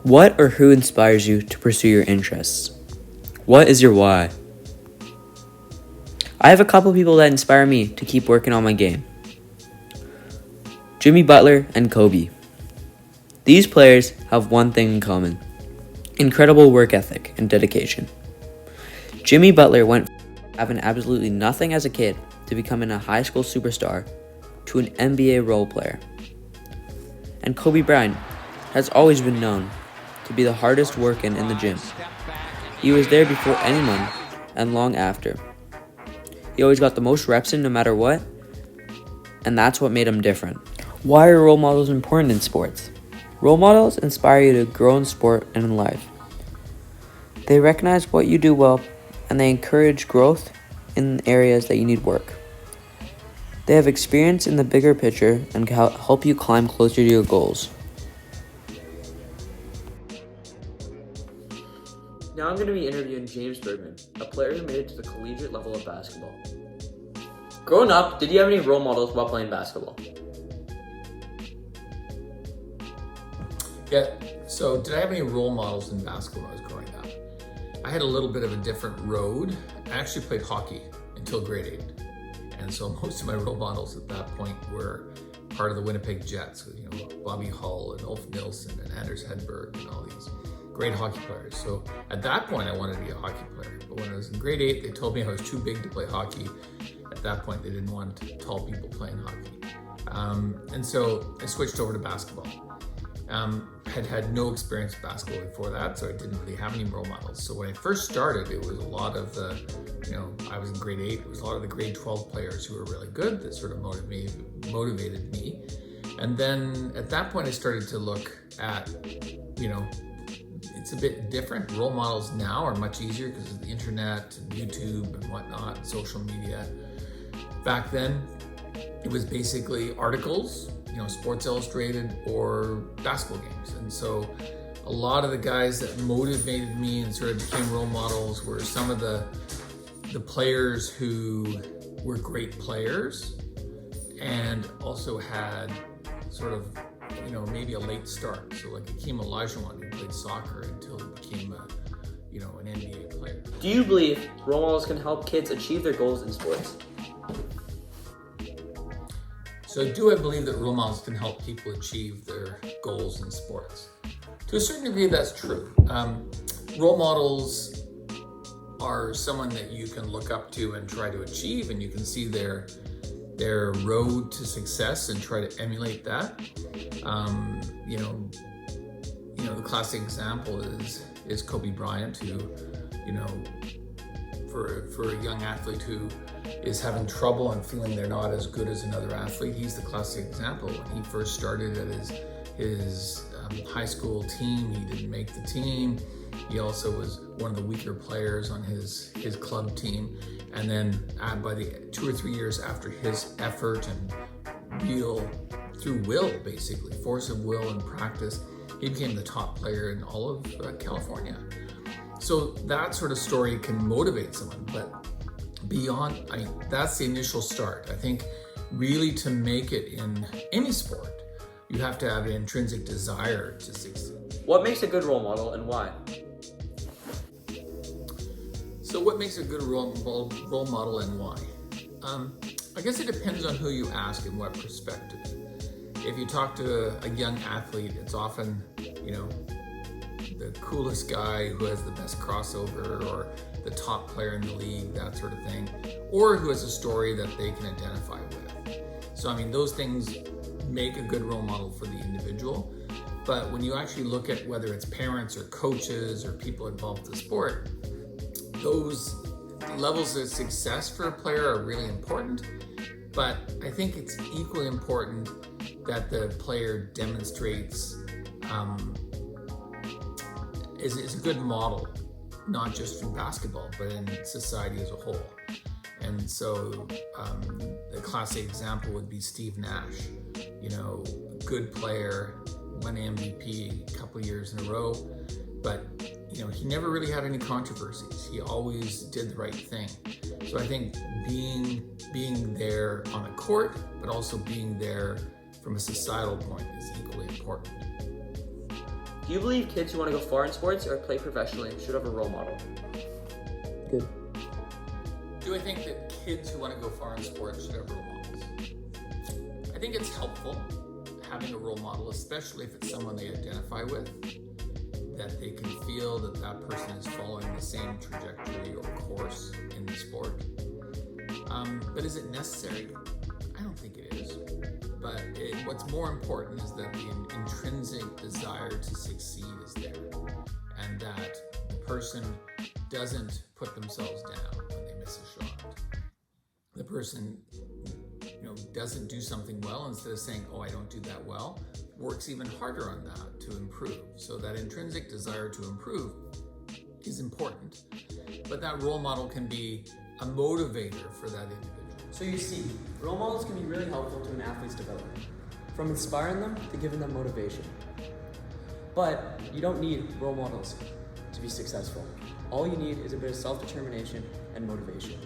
What or who inspires you to pursue your interests? What is your why? I have a couple people that inspire me to keep working on my game. Jimmy Butler and Kobe. These players have one thing in common: incredible work ethic and dedication. Jimmy Butler went from having absolutely nothing as a kid to becoming a high school superstar to an NBA role player. And Kobe Bryant has always been known to be the hardest working in the gym. He was there before anyone and long after. He always got the most reps in no matter what, and that's what made him different. Why are role models important in sports? Role models inspire you to grow in sport and in life. They recognize what you do well, and they encourage growth in areas that you need work. They have experience in the bigger picture and can help you climb closer to your goals. Now I'm going to be interviewing James Bergman, a player who made it to the collegiate level of basketball. Growing up, did you have any role models while playing basketball? Yeah, so did I have any role models in basketball when I was growing up? I had a little bit of a different road. I actually played hockey until grade 8. And so most of my role models at that point were part of the Winnipeg Jets, with, Bobby Hull and Ulf Nilsson and Anders Hedberg and all these great hockey players. So at that point, I wanted to be a hockey player. But when I was in grade 8, they told me I was too big to play hockey. At that point, they didn't want tall people playing hockey. And so I switched over to basketball. Had no experience with basketball before that, so I didn't really have any role models. So when I first started, it was a lot of the, I was in grade 8, it was a lot of the grade 12 players who were really good that sort of motivated me. And then at that point, I started to look at, it's a bit different. Role models now are much easier because of the internet and YouTube and whatnot, social media. Back then, it was basically articles, Sports Illustrated or basketball games. And so a lot of the guys that motivated me and sort of became role models were some of the players who were great players and also had sort of, maybe a late start. So like Hakeem Olajuwon, who played soccer until he became an NBA player. Do you believe role models can help kids achieve their goals in sports? So do I believe that role models can help people achieve their goals in sports? To a certain degree, that's true. Role models are someone that you can look up to and try to achieve, and you can see their road to success and try to emulate that. The classic example is Kobe Bryant, who, for a young athlete who is having trouble and feeling they're not as good as another athlete, he's the classic example. When he first started at his high school team, he didn't make the team. He also was one of the weaker players on his club team. And then by the 2 or 3 years after his effort and through will, basically, force of will and practice, he became the top player in all of California. So that sort of story can motivate someone, but beyond, that's the initial start. I think really to make it in any sport, you have to have an intrinsic desire to succeed. What makes a good role model and why? So what makes a good role model and why? I guess it depends on who you ask and what perspective. If you talk to a young athlete, it's often, the coolest guy who has the best crossover or the top player in the league, that sort of thing, or who has a story that they can identify with. So, those things make a good role model for the individual. But when you actually look at whether it's parents or coaches or people involved in the sport, those levels of success for a player are really important. But I think it's equally important that the player demonstrates is a good model, not just in basketball, but in society as a whole. And so the classic example would be Steve Nash, good player, won MVP a couple of years in a row, but he never really had any controversies. He always did the right thing. So I think being there on the court, but also being there from a societal point is equally important. Do you believe kids who want to go far in sports or play professionally should have a role model? Good. Do I think that kids who want to go far in sports should have role models? I think it's helpful having a role model, especially if it's someone they identify with, that they can feel that that person is following the same trajectory or course in the sport. But is it necessary? I don't think it is. But what's more important is that the intrinsic desire to succeed is there, and that the person doesn't put themselves down when they miss a shot. The person, doesn't do something well, instead of saying, "Oh, I don't do that well," works even harder on that to improve. So that intrinsic desire to improve is important, but that role model can be a motivator for that individual. So you see, role models can be really helpful to an athlete's development, from inspiring them to giving them motivation. But you don't need role models to be successful. All you need is a bit of self-determination and motivation.